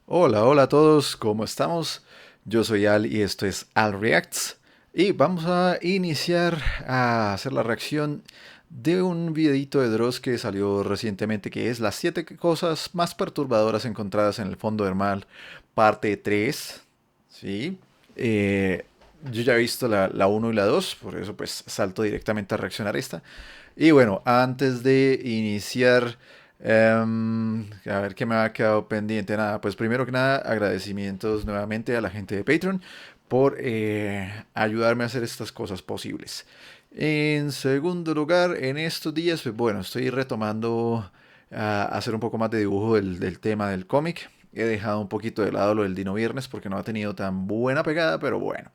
Hola, hola a todos, ¿cómo estamos? Yo soy Al y esto es Al Reacts y vamos a iniciar a hacer la reacción de un videito de Dross que salió recientemente que es las 7 cosas más perturbadoras encontradas en el fondo del mar, parte 3. ¿Sí? Eh, yo ya he visto la 1 y la 2, por eso pues salto directamente a reaccionar a esta. Y bueno, antes de iniciar, a ver qué me ha quedado pendiente. Nada, pues primero que nada, agradecimientos nuevamente a la gente de Patreon por ayudarme a hacer estas cosas posibles. En segundo lugar, en estos días, pues bueno, estoy retomando a hacer un poco más de dibujo del tema del cómic. He dejado un poquito de lado lo del Dino Viernes porque no ha tenido tan buena pegada, pero bueno,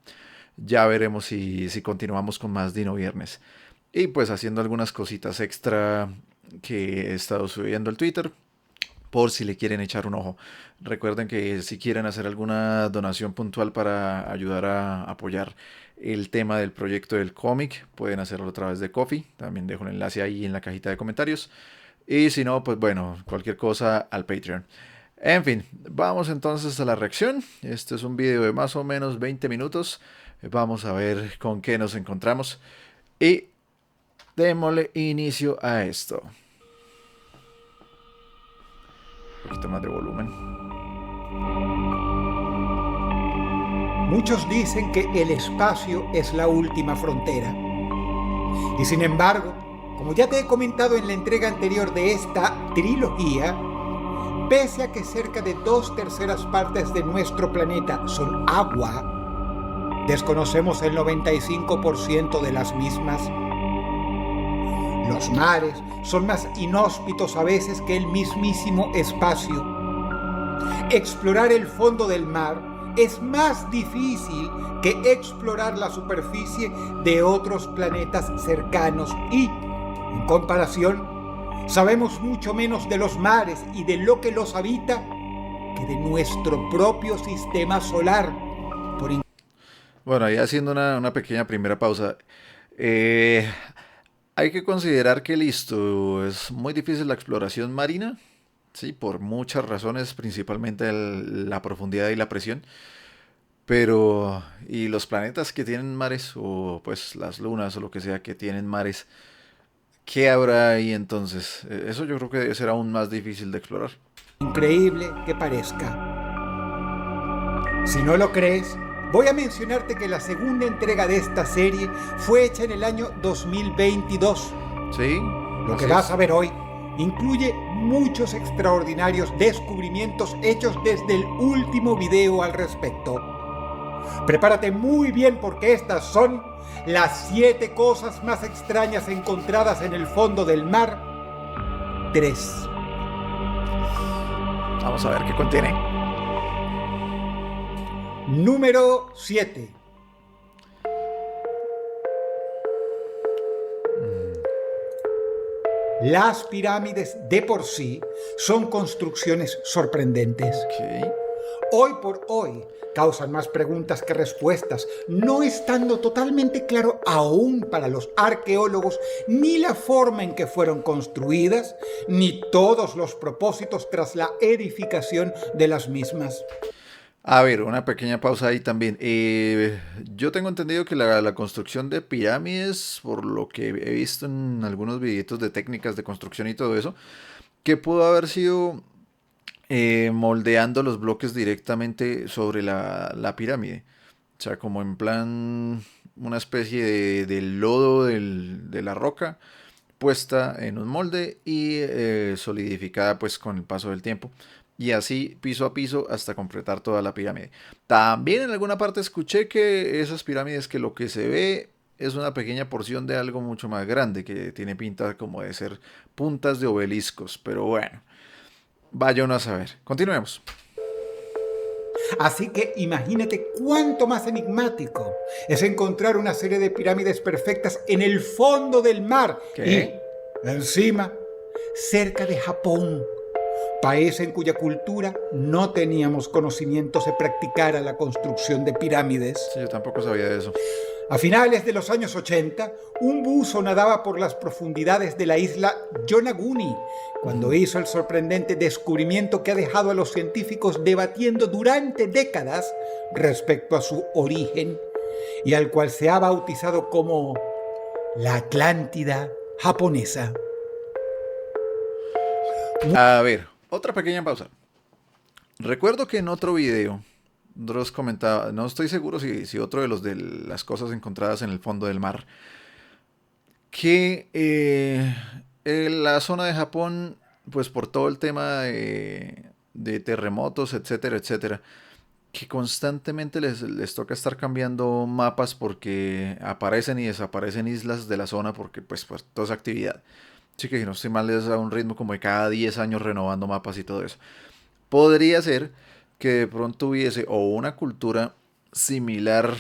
ya veremos si continuamos con más Dino Viernes. Y pues haciendo algunas cositas extra que he estado subiendo al Twitter por si le quieren echar un ojo. Recuerden que si quieren hacer alguna donación puntual para ayudar a apoyar el tema del proyecto del cómic, pueden hacerlo a través de Coffee. También dejo un enlace ahí en la cajita de comentarios. Y si no, pues bueno, cualquier cosa al Patreon. En fin, vamos entonces a la reacción. Este es un video de más o menos 20 minutos. Vamos a ver con qué nos encontramos. Y démosle inicio a esto. Un poquito más de volumen. Muchos dicen que el espacio es la última frontera. Y sin embargo, como ya te he comentado en la entrega anterior de esta trilogía, pese a que cerca de 2/3 de nuestro planeta son agua, desconocemos el 95% de las mismas. Los mares son más inhóspitos a veces que el mismísimo espacio. Explorar el fondo del mar es más difícil que explorar la superficie de otros planetas cercanos y, en comparación, sabemos mucho menos de los mares y de lo que los habita que de nuestro propio sistema solar. Por Bueno, ahí haciendo una pequeña primera pausa. Eh, Hay que considerar que listo, es muy difícil la exploración marina, sí, por muchas razones, principalmente la profundidad y la presión. Pero, ¿y los planetas que tienen mares, o pues las lunas o lo que sea que tienen mares, qué habrá ahí entonces? Eso yo creo que debe ser aún más difícil de explorar. increíble que parezca. Si no lo crees, voy a mencionarte que la segunda entrega de esta serie fue hecha en el año 2022. Sí, Lo que así vas es. a ver hoy incluye muchos extraordinarios descubrimientos hechos desde el último video al respecto. Prepárate muy bien porque estas son las 7 cosas más extrañas encontradas en el fondo del mar 3. Vamos a ver qué contiene. Número 7. Las pirámides de por sí son construcciones sorprendentes. Ok. Hoy por hoy causan más preguntas que respuestas, no estando totalmente claro aún para los arqueólogos ni la forma en que fueron construidas, ni todos los propósitos tras la edificación de las mismas. A ver, una pequeña pausa ahí también. Yo tengo entendido que la construcción de pirámides, por lo que he visto en algunos videitos de técnicas de construcción y todo eso, que pudo haber sido moldeando los bloques directamente sobre la pirámide. O sea, como en plan una especie de lodo de la roca puesta en un molde y solidificada pues con el paso del tiempo. Y así piso a piso hasta completar toda la pirámide. También en alguna parte escuché que esas pirámides que lo que se ve es una pequeña porción de algo mucho más grande que tiene pinta como de ser puntas de obeliscos. Pero bueno, vaya uno a saber. Continuemos. Así que imagínate cuánto más enigmático es encontrar una serie de pirámides perfectas en el fondo del mar y, ¿Qué? encima, cerca de Japón, país en cuya cultura no teníamos conocimiento se practicara la construcción de pirámides. Sí, yo tampoco sabía de eso. A finales de los años 80, un buzo nadaba por las profundidades de la isla Yonaguni cuando hizo el sorprendente descubrimiento que ha dejado a los científicos debatiendo durante décadas respecto a su origen y al cual se ha bautizado como la Atlántida japonesa. A ver, otra pequeña pausa. Recuerdo que en otro video Dross comentaba, no estoy seguro si otro de los de las cosas encontradas en el fondo del mar, que en la zona de Japón, pues por todo el tema de terremotos, etcétera, etcétera, que constantemente les toca estar cambiando mapas porque aparecen y desaparecen islas de la zona porque pues por toda esa actividad. Así que si no estoy mal es a un ritmo como de cada 10 años renovando mapas y todo eso. Podría ser que de pronto hubiese o una cultura similar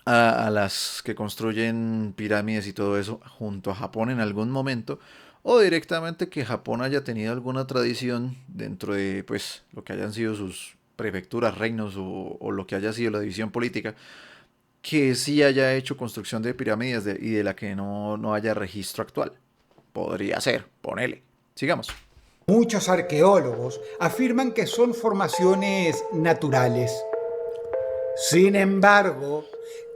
a las que construyen pirámides y todo eso junto a Japón en algún momento, o directamente que Japón haya tenido alguna tradición dentro de pues lo que hayan sido sus prefecturas, reinos o lo que haya sido la división política, que sí haya hecho construcción de pirámides y de la que no haya registro actual. Podría ser, ponele. Sigamos. Muchos arqueólogos afirman que son formaciones naturales. Sin embargo,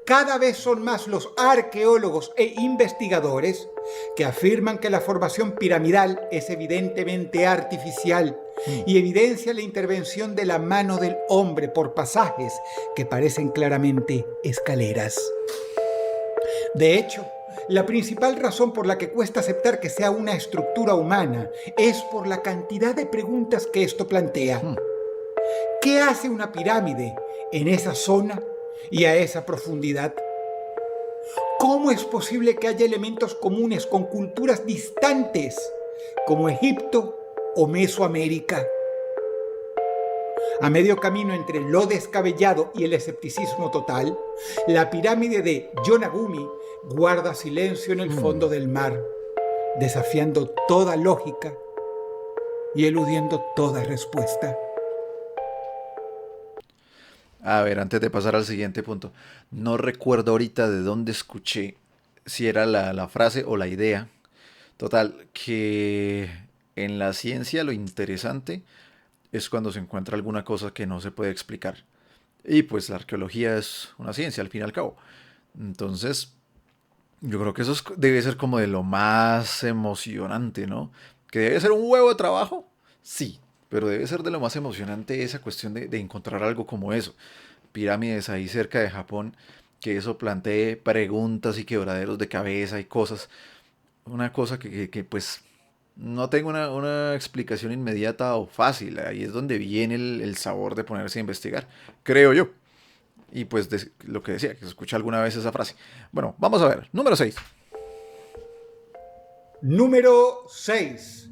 cada vez son más los arqueólogos e investigadores que afirman que la formación piramidal es evidentemente artificial y evidencia la intervención de la mano del hombre por pasajes que parecen claramente escaleras. De hecho, la principal razón por la que cuesta aceptar que sea una estructura humana es por la cantidad de preguntas que esto plantea. ¿Qué hace una pirámide en esa zona y a esa profundidad? ¿Cómo es posible que haya elementos comunes con culturas distantes como Egipto o Mesoamérica? A medio camino entre lo descabellado y el escepticismo total, la pirámide de Yonaguni guarda silencio en el fondo del mar, desafiando toda lógica y eludiendo toda respuesta. A ver, antes de pasar al siguiente punto, no recuerdo ahorita de dónde escuché, si era la frase o la idea. Total, que en la ciencia lo interesante es cuando se encuentra alguna cosa que no se puede explicar. Y pues la arqueología es una ciencia, al fin y al cabo. Entonces, yo creo que eso debe ser como de lo más emocionante, ¿no? ¿Que debe ser un huevo de trabajo? Sí, pero debe ser de lo más emocionante esa cuestión de encontrar algo como eso. Pirámides ahí cerca de Japón, que eso plantee preguntas y quebraderos de cabeza y cosas. Una cosa que pues no tengo una explicación inmediata o fácil. Ahí es donde viene el sabor de ponerse a investigar, creo yo. Y pues lo que decía, que se escucha alguna vez esa frase. Bueno, vamos a ver. Número 6. Número 6.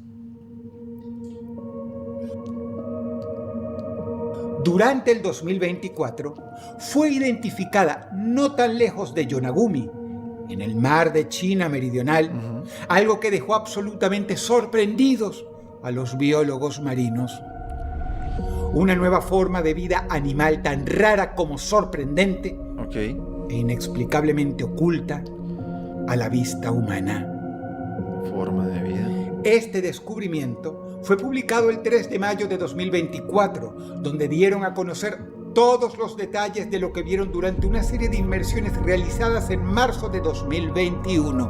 Durante el 2024 fue identificada no tan lejos de Yonaguni, en el mar de China Meridional, algo que dejó absolutamente sorprendidos a los biólogos marinos. Una nueva forma de vida animal tan rara como sorprendente e inexplicablemente oculta a la vista humana. Forma de vida. Este descubrimiento fue publicado el 3 de mayo de 2024, donde dieron a conocer todos los detalles de lo que vieron durante una serie de inmersiones realizadas en marzo de 2021.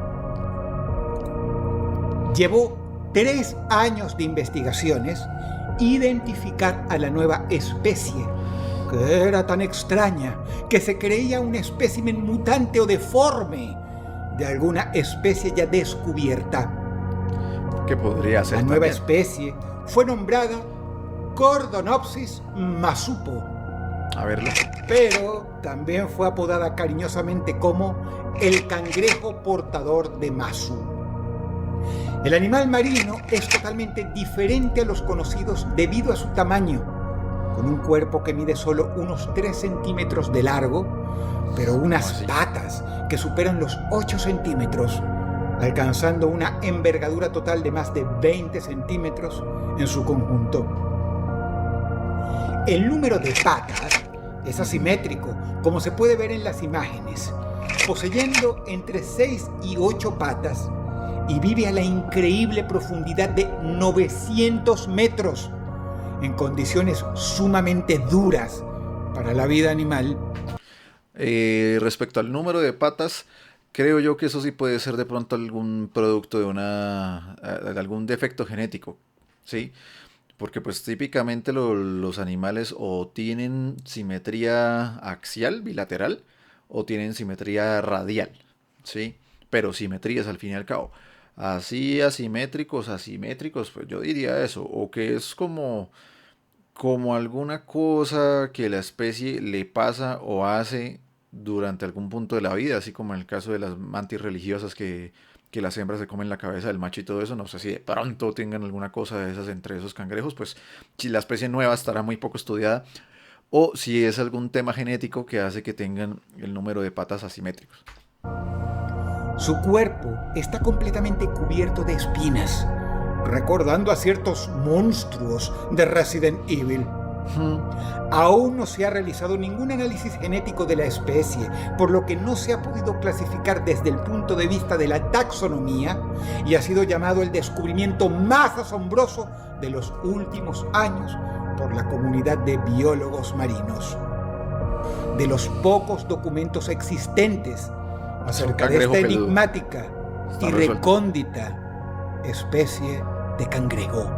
Llevó 3 años de investigaciones identificar a la nueva especie, que era tan extraña que se creía un espécimen mutante o deforme de alguna especie ya descubierta. ¿Qué podría ser? La nueva especie fue nombrada Cordonopsis masupo. A verlo. Pero también fue apodada cariñosamente como el cangrejo portador de Masu. El animal marino es totalmente diferente a los conocidos debido a su tamaño, con un cuerpo que mide solo unos 3 centímetros de largo, pero unas patas que superan los 8 centímetros, alcanzando una envergadura total de más de 20 centímetros en su conjunto. El número de patas es asimétrico, como se puede ver en las imágenes, poseyendo entre 6 y 8 patas, y vive a la increíble profundidad de 900 metros, en condiciones sumamente duras para la vida animal. Respecto al número de patas, creo yo que eso sí puede ser de pronto algún producto de algún defecto genético, ¿sí? Porque pues típicamente los animales o tienen simetría axial, bilateral, o tienen simetría radial, ¿sí? Pero simetrías al fin y al cabo. Así asimétricos, asimétricos, pues yo diría eso, o que es como alguna cosa que la especie le pasa o hace durante algún punto de la vida, así como en el caso de las mantis religiosas que las hembras se comen la cabeza del macho y todo eso, no sé si de pronto tengan alguna cosa de esas entre esos cangrejos, pues si la especie nueva estará muy poco estudiada, o si es algún tema genético que hace que tengan el número de patas asimétricos. Su cuerpo está completamente cubierto de espinas, recordando a ciertos monstruos de Resident Evil. Aún no se ha realizado ningún análisis genético de la especie, por lo que no se ha podido clasificar desde el punto de vista de la taxonomía y ha sido llamado el descubrimiento más asombroso de los últimos años por la comunidad de biólogos marinos. De los pocos documentos existentes acerca de esta enigmática y recóndita especie de cangrejo.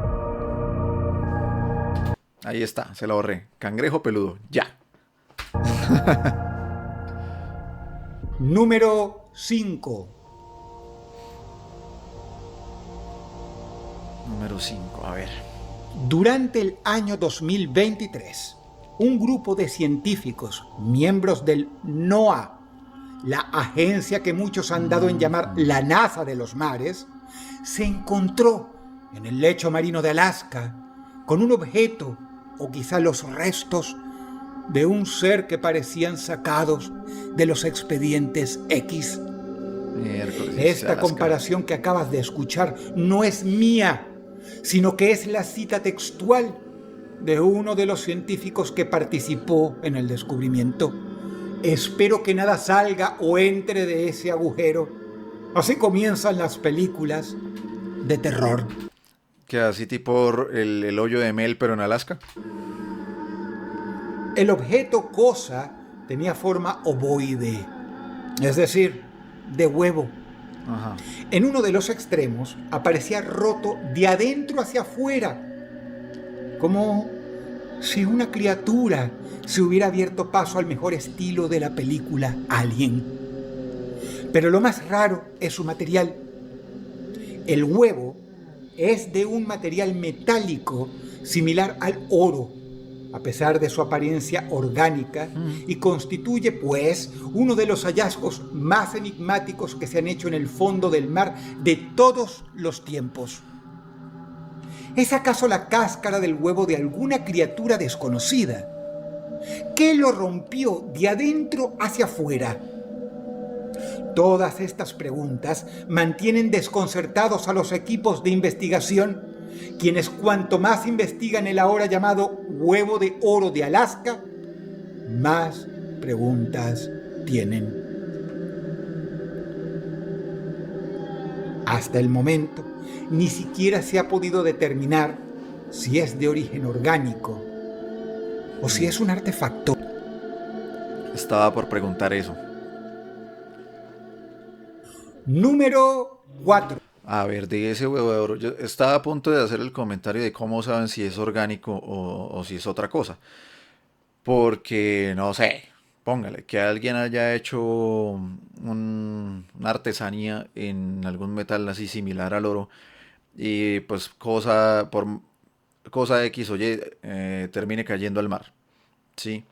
Ahí está, se lo ahorré. Cangrejo peludo, ya. Número 5. Número 5, a ver. Durante el año 2023, un grupo de científicos, miembros del NOAA, la agencia que muchos han dado en llamar la NASA de los mares, se encontró en el lecho marino de Alaska con un objeto o quizá los restos de un ser que parecían sacados de los expedientes X. Esta comparación que acabas de escuchar no es mía, sino que es la cita textual de uno de los científicos que participó en el descubrimiento. Espero que nada salga o entre de ese agujero. Así comienzan las películas de terror. ¿Qué así tipo el hoyo de Mel, pero en Alaska? El objeto cosa tenía forma ovoide, es decir, de huevo. Ajá. En uno de los extremos aparecía roto de adentro hacia afuera, como si una criatura se hubiera abierto paso al mejor estilo de la película Alien. Pero lo más raro es su material. El huevo es de un material metálico similar al oro, a pesar de su apariencia orgánica, y constituye, pues, uno de los hallazgos más enigmáticos que se han hecho en el fondo del mar de todos los tiempos. ¿Es acaso la cáscara del huevo de alguna criatura desconocida? ¿Qué lo rompió de adentro hacia afuera? Todas estas preguntas mantienen desconcertados a los equipos de investigación, quienes cuanto más investigan el ahora llamado huevo de oro de Alaska, más preguntas tienen. Hasta el momento, ni siquiera se ha podido determinar si es de origen orgánico o si es un artefacto. Estaba por preguntar eso. Número 4. A ver, de ese huevo de oro, yo estaba a punto de hacer el comentario de cómo saben si es orgánico o si es otra cosa. Porque, no sé, póngale, que alguien haya hecho una artesanía en algún metal así similar al oro y pues por cosa X o Y termine cayendo al mar, ¿sí?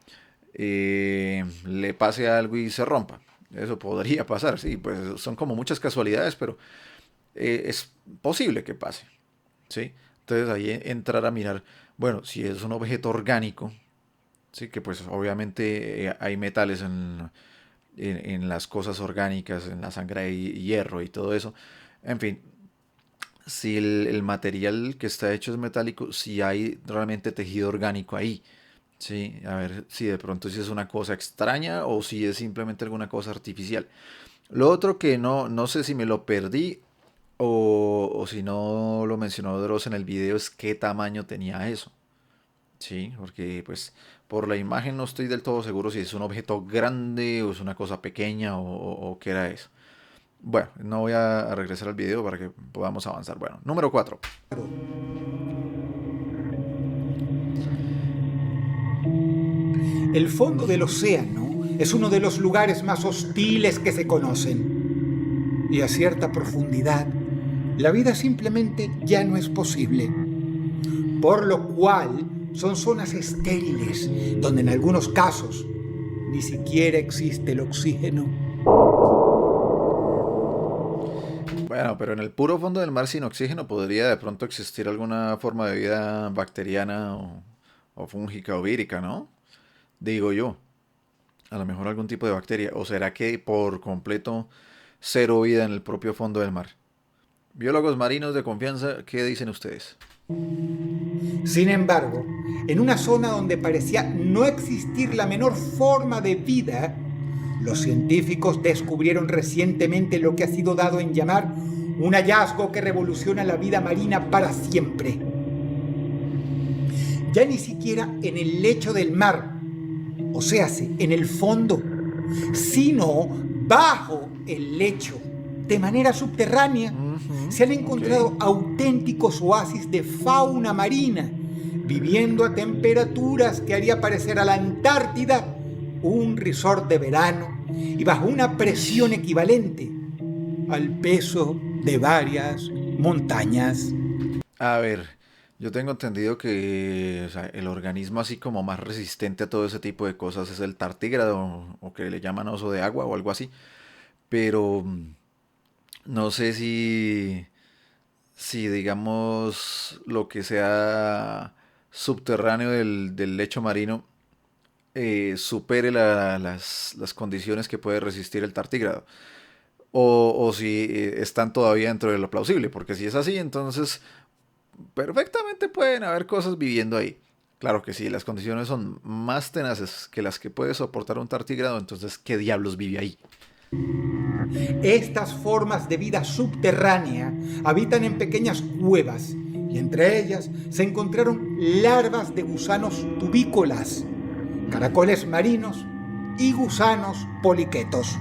Le pase algo y se rompa. Eso podría pasar, sí, pues son como muchas casualidades, pero es posible que pase, ¿sí? Entonces ahí entrar a mirar, bueno, si es un objeto orgánico, sí, que pues obviamente hay metales en las cosas orgánicas, en la sangre y hierro y todo eso. En fin, si el material que está hecho es metálico, si hay realmente tejido orgánico ahí. Sí, a ver si de pronto si es una cosa extraña o si es simplemente alguna cosa artificial. Lo otro que no sé si me lo perdí o si no lo mencionó Dross en el video es qué tamaño tenía eso. Sí, porque pues por la imagen no estoy del todo seguro si es un objeto grande o es una cosa pequeña o qué era eso. Bueno, no voy a regresar al video para que podamos avanzar. Bueno, número 4. El fondo del océano es uno de los lugares más hostiles que se conocen. Y a cierta profundidad, la vida simplemente ya no es posible. Por lo cual son zonas estériles, donde en algunos casos ni siquiera existe el oxígeno. Bueno, pero en el puro fondo del mar sin oxígeno podría de pronto existir alguna forma de vida bacteriana o fúngica o vírica, ¿no? Digo yo. A lo mejor algún tipo de bacteria. ¿O será que por completo cero vida en el propio fondo del mar? Biólogos marinos de confianza, ¿qué dicen ustedes? Sin embargo, en una zona donde parecía no existir la menor forma de vida, los científicos descubrieron recientemente lo que ha sido dado en llamar un hallazgo que revoluciona la vida marina para siempre. Ya ni siquiera en el lecho del mar, o sea, en el fondo, sino bajo el lecho, de manera subterránea, Ujú, se han ok. encontrado auténticos oasis de fauna marina, viviendo a temperaturas que haría parecer a la Antártida un resort de verano y bajo una presión Ish. equivalente al peso de varias montañas. A ver, yo tengo entendido que o sea, el organismo así como más resistente a todo ese tipo de cosas es el tartígrado o que le llaman oso de agua o algo así. Pero no sé si digamos lo que sea subterráneo del lecho marino supere las condiciones que puede resistir el tartígrado. O si están todavía dentro de lo plausible, porque si es así, entonces perfectamente pueden haber cosas viviendo ahí. Claro que sí, las condiciones son más tenaces que las que puede soportar un tartígrado, entonces ¿qué diablos vive ahí? Estas formas de vida subterránea habitan en pequeñas cuevas y entre ellas se encontraron larvas de gusanos tubícolas, caracoles marinos y gusanos poliquetos.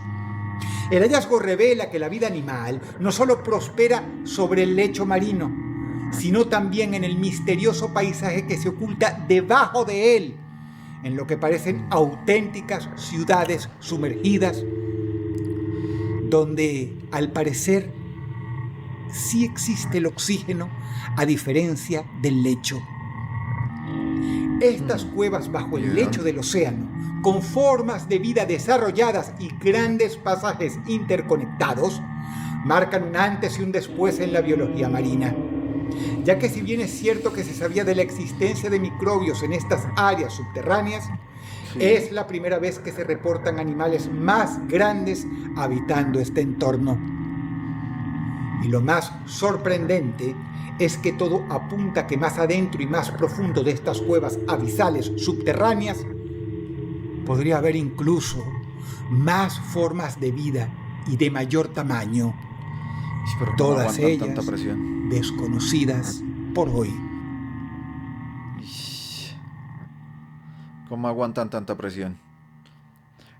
El hallazgo revela que la vida animal no solo prospera sobre el lecho marino, sino también en el misterioso paisaje que se oculta debajo de él, en lo que parecen auténticas ciudades sumergidas, donde al parecer sí existe el oxígeno a diferencia del lecho. Estas cuevas bajo ¿Y el de lecho dónde? del océano, con formas de vida desarrolladas y grandes pasajes interconectados, marcan un antes y un después en la biología marina, ya que si bien es cierto que se sabía de la existencia de microbios en estas áreas subterráneas, Sí. es la primera vez que se reportan animales más grandes habitando este entorno. Y lo más sorprendente es que todo apunta a que más adentro y más profundo de estas cuevas abisales subterráneas podría haber incluso más formas de vida y de mayor tamaño, Pero ¿cómo todas aguantan tanta ellas presión? desconocidas por hoy. Ish, ¿cómo aguantan tanta presión?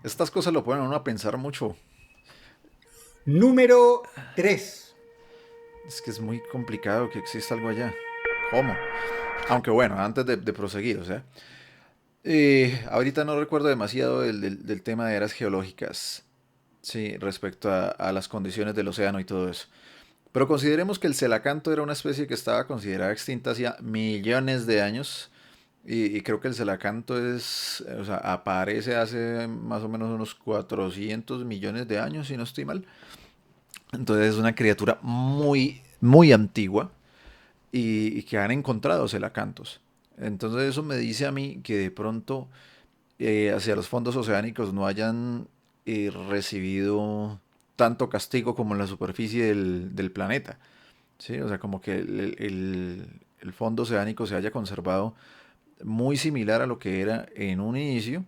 Estas cosas lo ponen a uno a pensar mucho. Número 3. Es que es muy complicado que exista algo allá. ¿Cómo? Aunque bueno, antes de proseguir, o sea, ahorita no recuerdo demasiado del tema de eras geológicas, sí, respecto a las condiciones del océano y todo eso. Pero consideremos que el celacanto era una especie que estaba considerada extinta hacía millones de años. Y creo que el celacanto o sea, aparece hace más o menos unos 400 millones de años, si no estoy mal. Entonces es una criatura muy, muy antigua y que han encontrado celacantos. Entonces eso me dice a mí que de pronto hacia los fondos oceánicos no hayan recibido tanto castigo como en la superficie del planeta. ¿Sí? O sea, como que el fondo oceánico se haya conservado muy similar a lo que era en un inicio,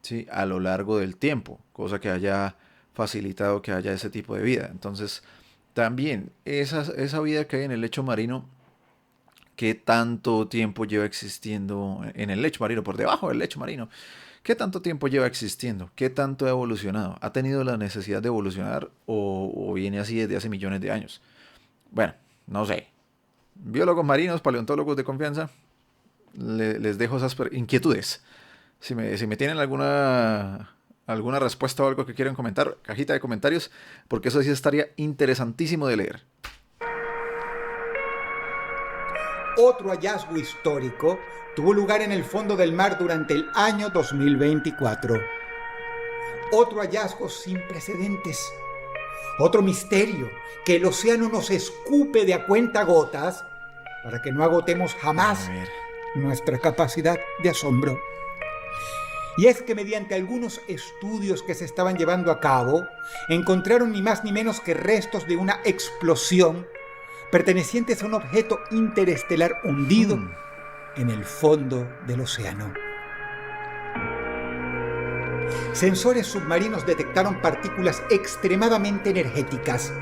¿sí? A lo largo del tiempo, cosa que haya facilitado que haya ese tipo de vida. Entonces, también esa vida que hay en el lecho marino, ¿qué tanto tiempo lleva existiendo en el lecho marino, por debajo del lecho marino? ¿Qué tanto tiempo lleva existiendo? ¿Qué tanto ha evolucionado? ¿Ha tenido la necesidad de evolucionar o viene así desde hace millones de años? Bueno, no sé. Biólogos marinos, paleontólogos de confianza, les dejo esas inquietudes. Si me tienen alguna respuesta o algo que quieran comentar, cajita de comentarios, porque eso sí estaría interesantísimo de leer. Otro hallazgo histórico tuvo lugar en el fondo del mar durante el año 2024. Otro hallazgo sin precedentes. Otro misterio que el océano nos escupe de a cuentagotas para que no agotemos jamás nuestra capacidad de asombro. Y es que mediante algunos estudios que se estaban llevando a cabo, encontraron ni más ni menos que restos de una explosión pertenecientes a un objeto interestelar hundido en el fondo del océano. Sensores submarinos detectaron partículas extremadamente energéticas,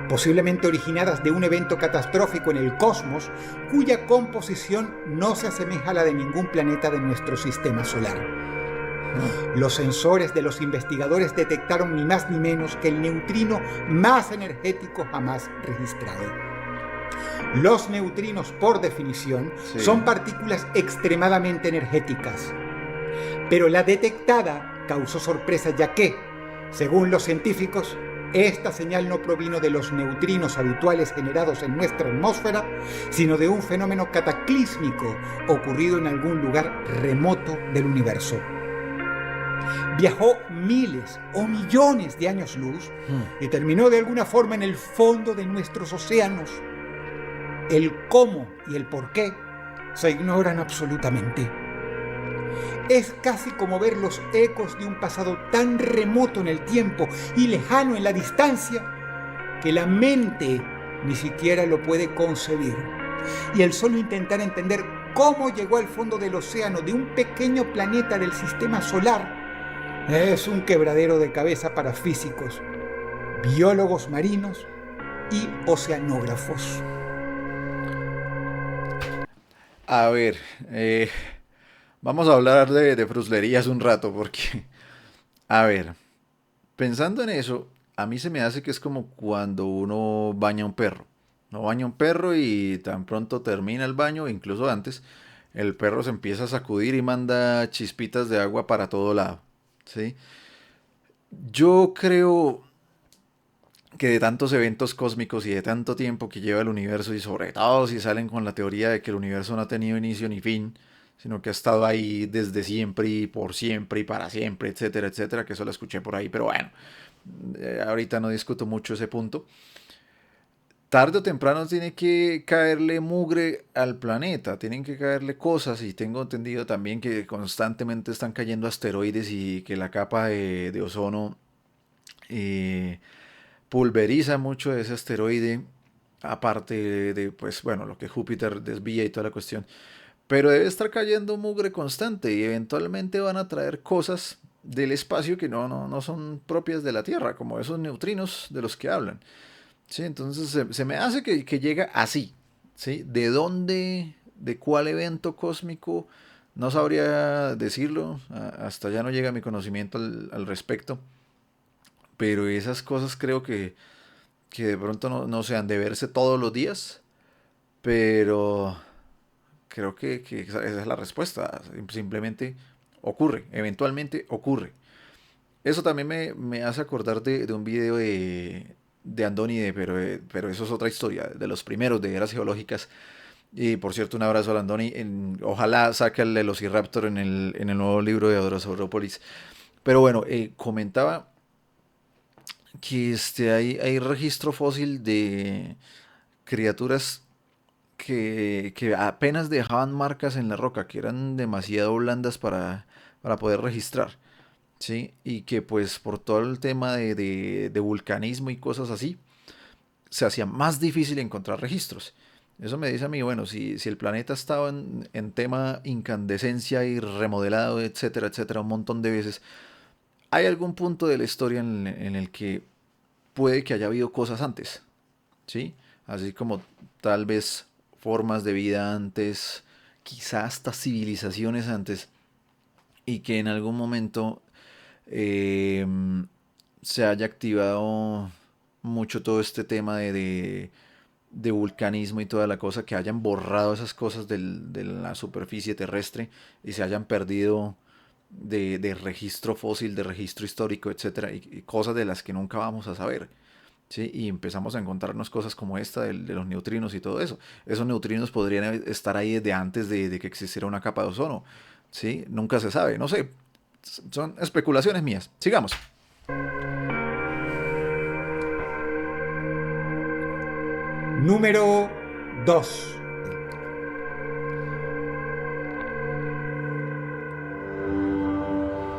posiblemente originadas de un evento catastrófico en el cosmos, cuya composición no se asemeja a la de ningún planeta de nuestro sistema solar. Los sensores de los investigadores detectaron ni más ni menos que el neutrino más energético jamás registrado. Los neutrinos, por definición, son partículas extremadamente energéticas. Pero la detectada causó sorpresa, ya que, según los científicos, esta señal no provino de los neutrinos habituales generados en nuestra atmósfera, sino de un fenómeno cataclísmico ocurrido en algún lugar remoto del universo. Viajó miles o millones de años luz y terminó de alguna forma en el fondo de nuestros océanos. El cómo y el por qué se ignoran absolutamente. Es casi como ver los ecos de un pasado tan remoto en el tiempo y lejano en la distancia que la mente ni siquiera lo puede concebir. Y el solo intentar entender cómo llegó al fondo del océano de un pequeño planeta del sistema solar es un quebradero de cabeza para físicos, biólogos marinos y oceanógrafos. A ver, vamos a hablar de fruslerías un rato, porque, a ver, pensando en eso, a mí se me hace que es como cuando uno baña a un perro. No baña a un perro y tan pronto termina el baño, incluso antes, el perro se empieza a sacudir y manda chispitas de agua para todo lado, ¿sí? Yo creo que de tantos eventos cósmicos y de tanto tiempo que lleva el universo, y sobre todo si salen con la teoría de que el universo no ha tenido inicio ni fin, sino que ha estado ahí desde siempre y por siempre y para siempre, etcétera, etcétera, que eso lo escuché por ahí, pero bueno, ahorita no discuto mucho ese punto. Tarde o temprano tiene que caerle mugre al planeta, tienen que caerle cosas, y tengo entendido también que constantemente están cayendo asteroides y que la capa de ozono eh, pulveriza mucho de ese asteroide, aparte de, pues bueno, lo que Júpiter desvía y toda la cuestión. Pero debe estar cayendo mugre constante y eventualmente van a traer cosas del espacio que no son propias de la Tierra, como esos neutrinos de los que hablan. Sí, entonces se me hace que llega así, ¿sí? ¿De dónde, de cuál evento cósmico? No sabría decirlo, hasta ya no llega mi conocimiento al respecto, pero esas cosas creo que de pronto no se han de verse todos los días, pero creo que esa es la respuesta. Simplemente ocurre, eventualmente ocurre. Eso también me hace acordar de un video de Andoni, pero eso es otra historia, de los primeros de eras geológicas. Y por cierto, un abrazo a Andoni. Ojalá saque el Velociraptor en el nuevo libro de Adorosaurópolis. Pero bueno, comentaba que hay registro fósil de criaturas que apenas dejaban marcas en la roca, que eran demasiado blandas para poder registrar, ¿sí? Y que pues por todo el tema de vulcanismo y cosas así, se hacía más difícil encontrar registros. Eso me dice a mí, bueno, si el planeta estaba en tema incandescencia y remodelado, etcétera, etcétera, un montón de veces, ¿hay algún punto de la historia en el que puede que haya habido cosas antes? ¿Sí? Así como tal vez formas de vida antes, quizás hasta civilizaciones antes, y que en algún momento eh, se haya activado mucho todo este tema de vulcanismo y toda la cosa, que hayan borrado esas cosas de la superficie terrestre y se hayan perdido de registro fósil, de registro histórico, etcétera, y cosas de las que nunca vamos a saber. ¿Sí? Y empezamos a encontrarnos cosas como esta de los neutrinos y todo eso. Esos neutrinos podrían estar ahí desde antes de que existiera una capa de ozono. ¿Sí? Nunca se sabe, no sé. Son especulaciones mías. Sigamos. Número 2.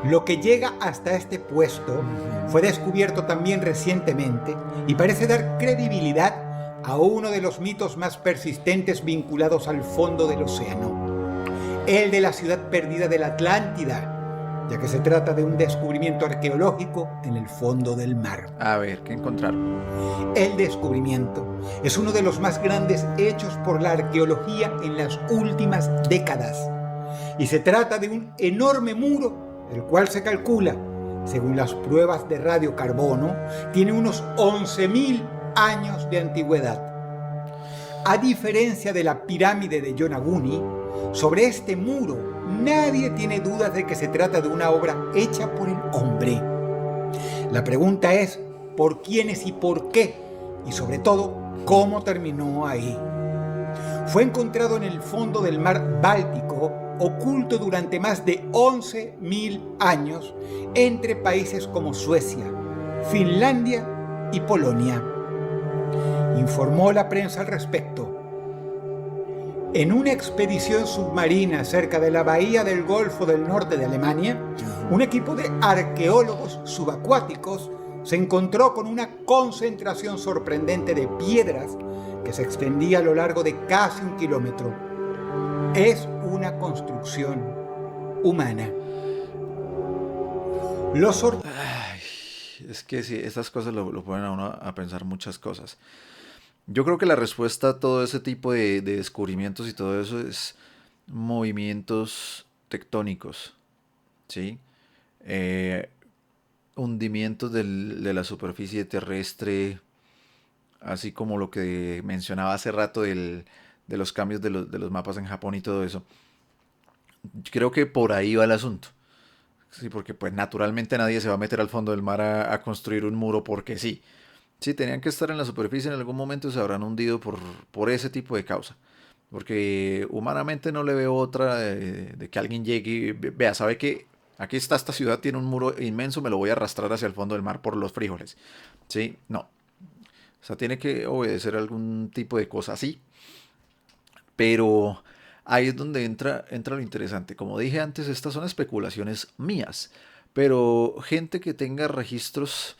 Lo que llega hasta este puesto fue descubierto también recientemente y parece dar credibilidad a uno de los mitos más persistentes vinculados al fondo del océano, el de la ciudad perdida de la Atlántida, ya que se trata de un descubrimiento arqueológico en el fondo del mar. A ver, ¿qué encontraron? El descubrimiento es uno de los más grandes hechos por la arqueología en las últimas décadas, y se trata de un enorme muro, el cual se calcula, según las pruebas de radiocarbono, tiene unos 11.000 años de antigüedad. A diferencia de la pirámide de Yonaguni, sobre este muro nadie tiene dudas de que se trata de una obra hecha por el hombre. La pregunta es, ¿por quiénes y por qué? Y sobre todo, ¿cómo terminó ahí? Fue encontrado en el fondo del mar Báltico, oculto durante más de 11.000 años entre países como Suecia, Finlandia y Polonia. Informó la prensa al respecto. En una expedición submarina cerca de la bahía del Golfo del Norte de Alemania, un equipo de arqueólogos subacuáticos se encontró con una concentración sorprendente de piedras que se extendía a lo largo de casi 1 kilómetro. Es una construcción humana. Ay, es que sí, estas cosas lo ponen a uno a pensar muchas cosas. Yo creo que la respuesta a todo ese tipo de descubrimientos y todo eso es movimientos tectónicos, ¿sí? Eh, Hundimientos de la superficie terrestre, así como lo que mencionaba hace rato de los cambios de los mapas en Japón y todo eso. Creo que por ahí va el asunto. Sí, porque pues naturalmente nadie se va a meter al fondo del mar a construir un muro porque sí. Sí, tenían que estar en la superficie en algún momento y se habrán hundido por ese tipo de causa. Porque humanamente no le veo otra de que alguien llegue y vea, sabe que aquí está esta ciudad, tiene un muro inmenso, me lo voy a arrastrar hacia el fondo del mar por los frijoles. Sí, no. O sea, tiene que obedecer algún tipo de cosa así. Pero ahí es donde entra lo interesante. Como dije antes, estas son especulaciones mías. Pero gente que tenga registros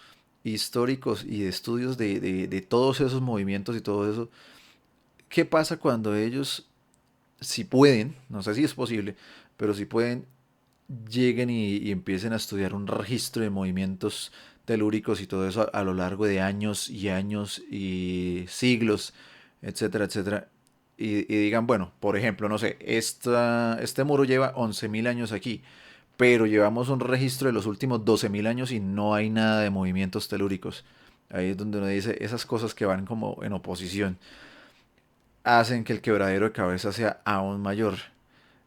históricos y de estudios de todos esos movimientos y todo eso, ¿qué pasa cuando ellos, si pueden, no sé si es posible, pero si pueden, lleguen y empiecen a estudiar un registro de movimientos telúricos y todo eso a lo largo de años y años y siglos, etcétera, etcétera? Y digan, bueno, por ejemplo, no sé, este muro lleva 11.000 años aquí, pero llevamos un registro de los últimos 12.000 años y no hay nada de movimientos telúricos. Ahí es donde uno dice, esas cosas que van como en oposición hacen que el quebradero de cabeza sea aún mayor.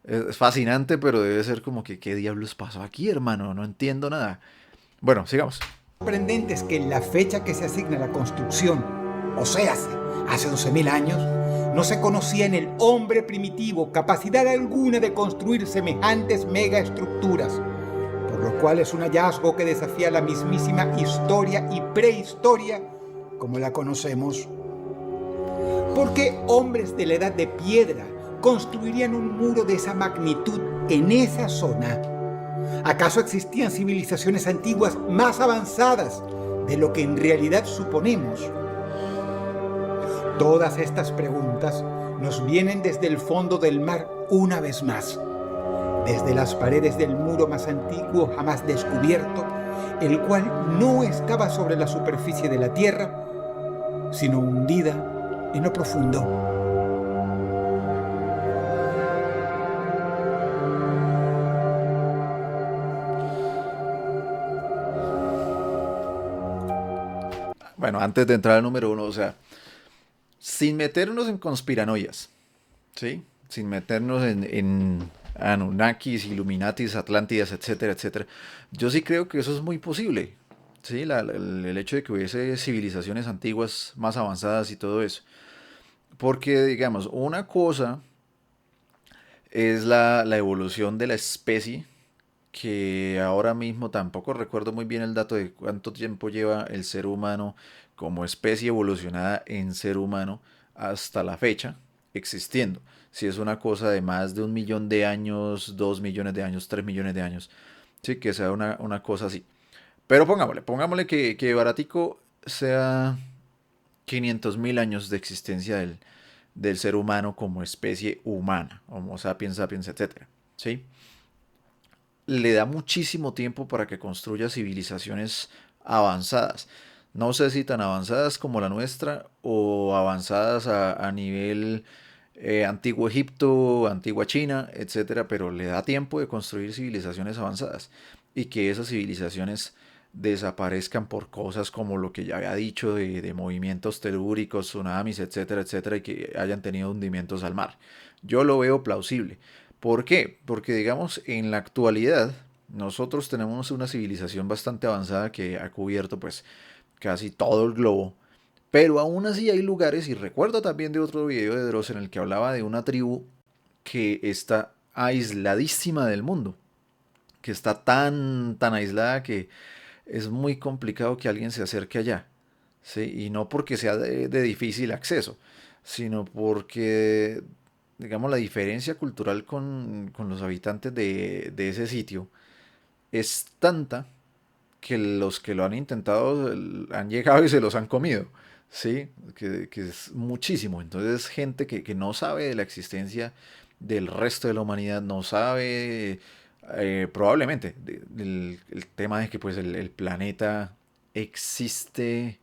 Es fascinante, pero debe ser como que, ¿qué diablos pasó aquí, hermano? No entiendo nada. Bueno, sigamos. Sorprendente es que la fecha que se asigna a la construcción, o sea, hace 11.000 años, no se conocía en el hombre primitivo capacidad alguna de construir semejantes megaestructuras, por lo cual es un hallazgo que desafía la mismísima historia y prehistoria como la conocemos. ¿Por qué hombres de la edad de piedra construirían un muro de esa magnitud en esa zona? ¿Acaso existían civilizaciones antiguas más avanzadas de lo que en realidad suponemos? Todas estas preguntas nos vienen desde el fondo del mar una vez más, desde las paredes del muro más antiguo jamás descubierto, el cual no estaba sobre la superficie de la tierra, sino hundida en lo profundo. Bueno, antes de entrar al número uno, o sea, sin meternos en conspiranoias, ¿sí? Sin meternos en Anunnakis, Illuminatis, Atlántidas, etcétera, etcétera. Yo sí creo que eso es muy posible, ¿sí? El hecho de que hubiese civilizaciones antiguas más avanzadas y todo eso. Porque, digamos, una cosa es la evolución de la especie, que ahora mismo tampoco recuerdo muy bien el dato de cuánto tiempo lleva el ser humano como especie evolucionada en ser humano hasta la fecha existiendo. Si es una cosa de más de 1 millón de años, 2 millones de años, 3 millones de años, sí, que sea una cosa así. Pero pongámosle que baratico sea 500.000 años de existencia del ser humano como especie humana, Homo sapiens sapiens, etcétera, ¿sí? Le da muchísimo tiempo para que construya civilizaciones avanzadas. No sé si tan avanzadas como la nuestra o avanzadas a nivel antiguo Egipto, antigua China, etcétera, pero le da tiempo de construir civilizaciones avanzadas y que esas civilizaciones desaparezcan por cosas como lo que ya había dicho de movimientos telúricos, tsunamis, etcétera, etcétera, y que hayan tenido hundimientos al mar. Yo lo veo plausible. ¿Por qué? Porque digamos, en la actualidad nosotros tenemos una civilización bastante avanzada que ha cubierto pues casi todo el globo, pero aún así hay lugares, y recuerdo también de otro video de Dross en el que hablaba de una tribu que está aisladísima del mundo, que está tan aislada que es muy complicado que alguien se acerque allá, ¿sí? Y no porque sea de difícil acceso, sino porque, digamos, la diferencia cultural con los habitantes de ese sitio es tanta que los que lo han intentado han llegado y se los han comido, ¿sí? Que es muchísimo. Entonces, gente que no sabe de la existencia del resto de la humanidad, no sabe probablemente del el tema de que pues el planeta existe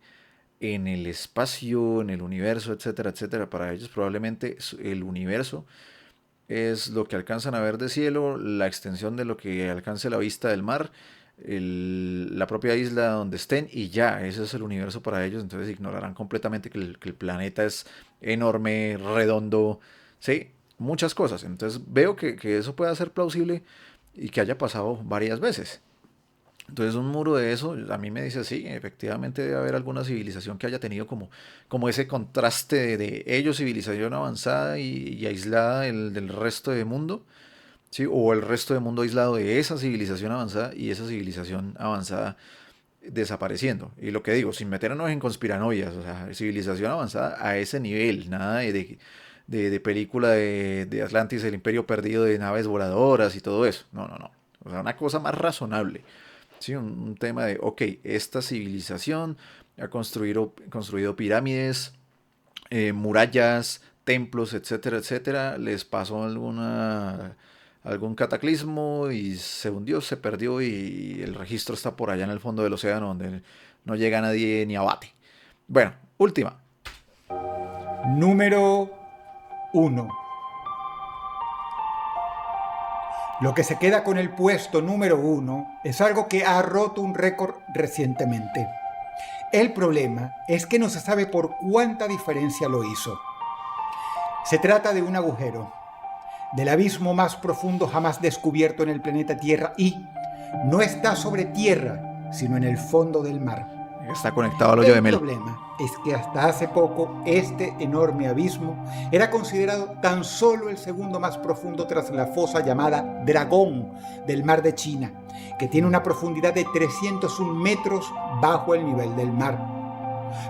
en el espacio, en el universo, etcétera, etcétera. Para ellos probablemente el universo es lo que alcanzan a ver de cielo, la extensión de lo que alcance la vista del mar, la propia isla donde estén y ya, ese es el universo para ellos, entonces ignorarán completamente que el planeta es enorme, redondo, sí, muchas cosas. Entonces veo que eso pueda ser plausible y que haya pasado varias veces. Entonces un muro de eso a mí me dice, sí, efectivamente debe haber alguna civilización que haya tenido como ese contraste de ellos, civilización avanzada y aislada del resto del mundo, ¿sí? O el resto del mundo aislado de esa civilización avanzada y esa civilización avanzada desapareciendo. Y lo que digo, sin meternos en conspiranoias, o sea, civilización avanzada a ese nivel, nada de película de Atlantis, el imperio perdido de naves voladoras y todo eso. No, no, no. O sea, una cosa más razonable. Sí, un tema de, ok, esta civilización ha construido pirámides, murallas, templos, etcétera, etcétera. Les pasó algún cataclismo y se hundió, se perdió y el registro está por allá en el fondo del océano donde no llega nadie ni abate. Bueno, última. Número 1. Lo que se queda con el puesto número 1 es algo que ha roto un récord recientemente. El problema es que no se sabe por cuánta diferencia lo hizo. Se trata de un agujero, del abismo más profundo jamás descubierto en el planeta Tierra y no está sobre tierra, sino en el fondo del mar. Está conectado al hoyo de Mel. El problema es que hasta hace poco este enorme abismo era considerado tan solo el segundo más profundo tras la fosa llamada Dragón del mar de China, que tiene una profundidad de 301 metros bajo el nivel del mar.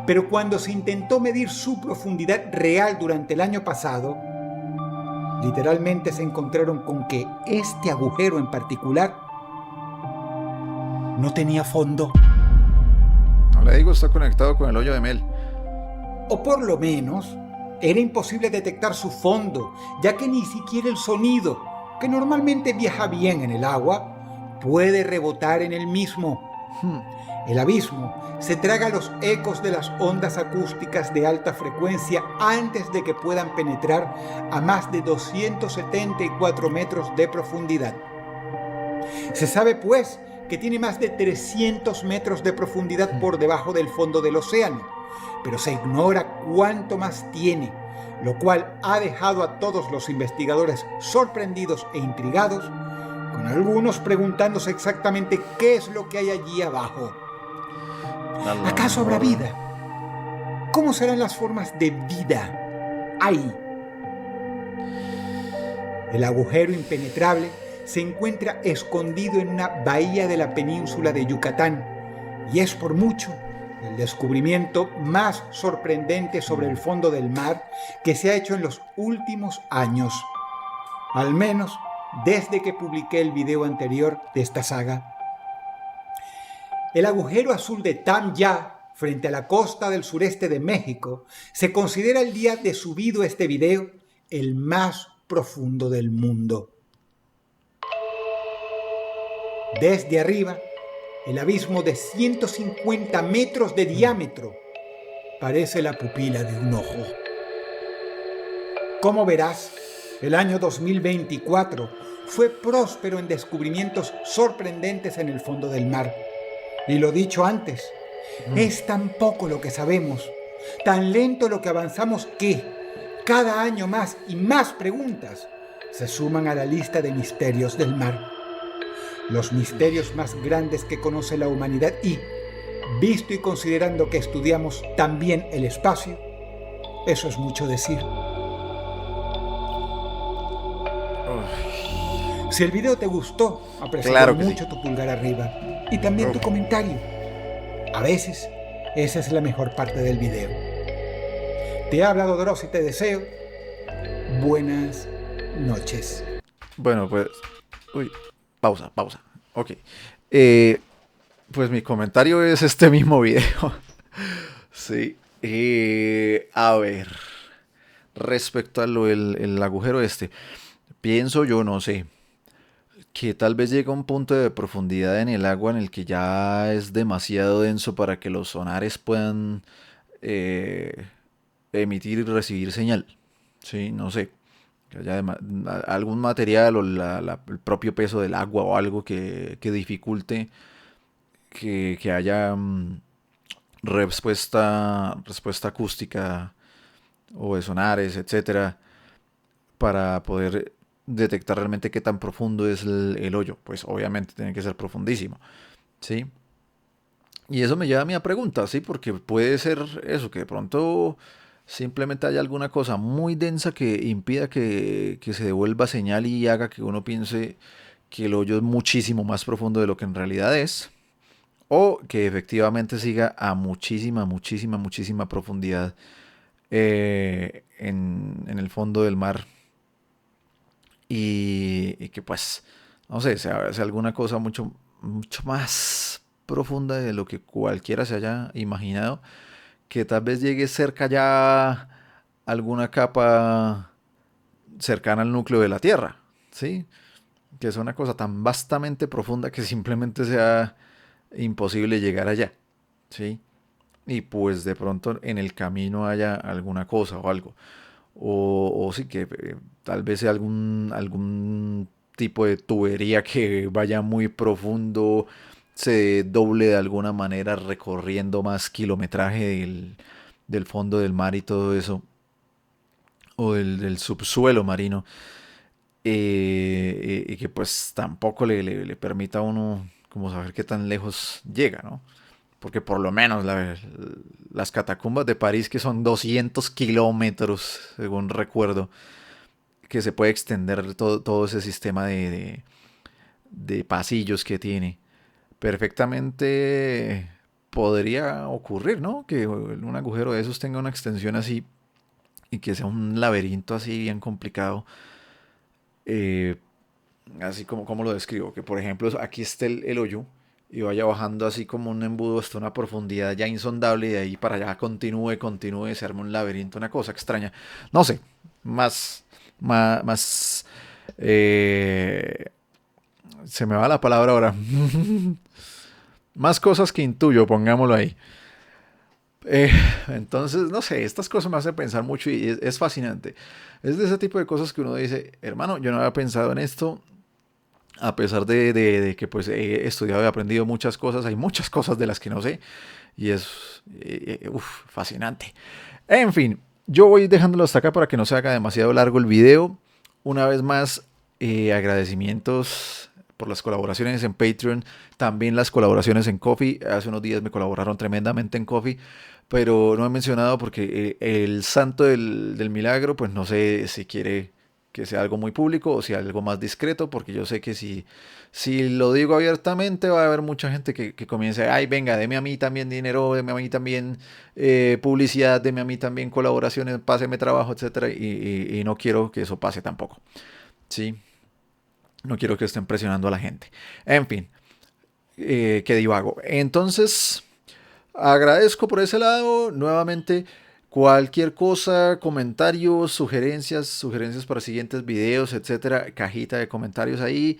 Pero cuando se intentó medir su profundidad real durante el año pasado, literalmente se encontraron con que este agujero en particular no tenía fondo. No le digo, está conectado con el hoyo de Mel. O por lo menos, Era imposible detectar su fondo, ya que ni siquiera el sonido, que normalmente viaja bien en el agua, puede rebotar en el mismo. El abismo se traga los ecos de las ondas acústicas de alta frecuencia antes de que puedan penetrar a más de 274 metros de profundidad. Se sabe, pues, que tiene más de 300 metros de profundidad por debajo del fondo del océano, pero se ignora cuánto más tiene, lo cual ha dejado a todos los investigadores sorprendidos e intrigados, con algunos preguntándose exactamente qué es lo que hay allí abajo. A lo ¿Acaso habrá mejor. vida? ¿Cómo serán las formas de vida ahí? El agujero impenetrable se encuentra escondido en una bahía de la península de Yucatán y es por mucho el descubrimiento más sorprendente sobre el fondo del mar que se ha hecho en los últimos años, al menos desde que publiqué el video anterior de esta saga. El agujero azul de Tam Ya, frente a la costa del sureste de México, se considera el día de subido este video el más profundo del mundo. Desde arriba, el abismo de 150 metros de diámetro parece la pupila de un ojo. Como verás, el año 2024 fue próspero en descubrimientos sorprendentes en el fondo del mar. Y lo dicho antes, es tan poco lo que sabemos, tan lento lo que avanzamos que cada año más y más preguntas se suman a la lista de misterios del mar. Los misterios más grandes que conoce la humanidad y, visto y considerando que estudiamos también el espacio, eso es mucho decir. Si el video te gustó, apreciaré Claro que sí. mucho tu pulgar arriba y también tu Uf. comentario. A veces, esa es la mejor parte del video. Te ha hablado Dross y te deseo buenas noches. Bueno, pues. Uy, pausa. Ok. Pues mi comentario es este mismo video. Sí. A ver. Respecto a lo del el agujero este. Pienso yo, no sé, que tal vez llega un punto de profundidad en el agua en el que ya es demasiado denso para que los sonares puedan eh, emitir y recibir señal. Sí, no sé. Que haya algún material o el propio peso del agua o algo que dificulte que haya respuesta acústica o de sonares, etcétera, para poder detectar realmente qué tan profundo es el hoyo. Pues obviamente tiene que ser profundísimo, ¿sí? Y eso me lleva a mi pregunta, ¿sí? Porque puede ser eso, que de pronto simplemente haya alguna cosa muy densa que impida que se devuelva señal y haga que uno piense que el hoyo es muchísimo más profundo de lo que en realidad es. O que efectivamente siga a muchísima profundidad en el fondo del mar y que pues, no sé, sea alguna cosa mucho más profunda de lo que cualquiera se haya imaginado, que tal vez llegue cerca ya a alguna capa cercana al núcleo de la Tierra, ¿sí? Que es una cosa tan vastamente profunda que simplemente sea imposible llegar allá, ¿sí? Y pues de pronto en el camino haya alguna cosa o algo. O sí que tal vez sea algún tipo de tubería que vaya muy profundo, se doble de alguna manera recorriendo más kilometraje del fondo del mar y todo eso, o del subsuelo marino, y que pues tampoco le permita a uno como saber qué tan lejos llega, ¿no? Porque por lo menos las catacumbas de París, que son 200 kilómetros, según recuerdo, que se puede extender todo ese sistema de pasillos que tiene. Perfectamente podría ocurrir, ¿no? Que un agujero de esos tenga una extensión así y que sea un laberinto así bien complicado. Eh, Así como lo describo, que por ejemplo aquí está el hoyo, y vaya bajando así como un embudo hasta una profundidad ya insondable y de ahí para allá continúe, se arma un laberinto, una cosa extraña. No sé, más, más, eh, se me va la palabra ahora. Más cosas que intuyo, pongámoslo ahí. Eh, entonces, no sé, estas cosas me hacen pensar mucho y es fascinante. Es de ese tipo de cosas que uno dice, hermano, yo no había pensado en esto, a pesar de que pues he estudiado y aprendido muchas cosas, hay muchas cosas de las que no sé y es fascinante. En fin, yo voy dejándolo hasta acá para que no se haga demasiado largo el video. Una vez más, agradecimientos por las colaboraciones en Patreon, también las colaboraciones en Coffee. Hace unos días me colaboraron tremendamente en Coffee, pero no he mencionado porque el santo del milagro, pues no sé si quiere que sea algo muy público o si algo más discreto, porque yo sé que si lo digo abiertamente va a haber mucha gente que comience, ay, venga, deme a mí también dinero, deme a mí también publicidad, deme a mí también colaboraciones, páseme trabajo, etcétera, y no quiero que eso pase tampoco, ¿sí? No quiero que estén presionando a la gente. En fin, que divago. Entonces, agradezco por ese lado. Nuevamente, cualquier cosa, comentarios, sugerencias para siguientes videos, etcétera, cajita de comentarios ahí.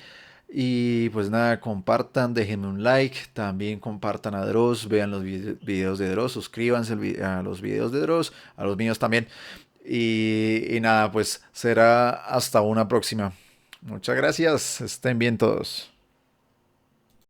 Y pues nada, compartan, déjenme un like, también compartan a Dross, vean los videos de Dross, suscríbanse a los videos de Dross, a los míos también. Y nada, pues será hasta una próxima. Muchas gracias, estén bien todos.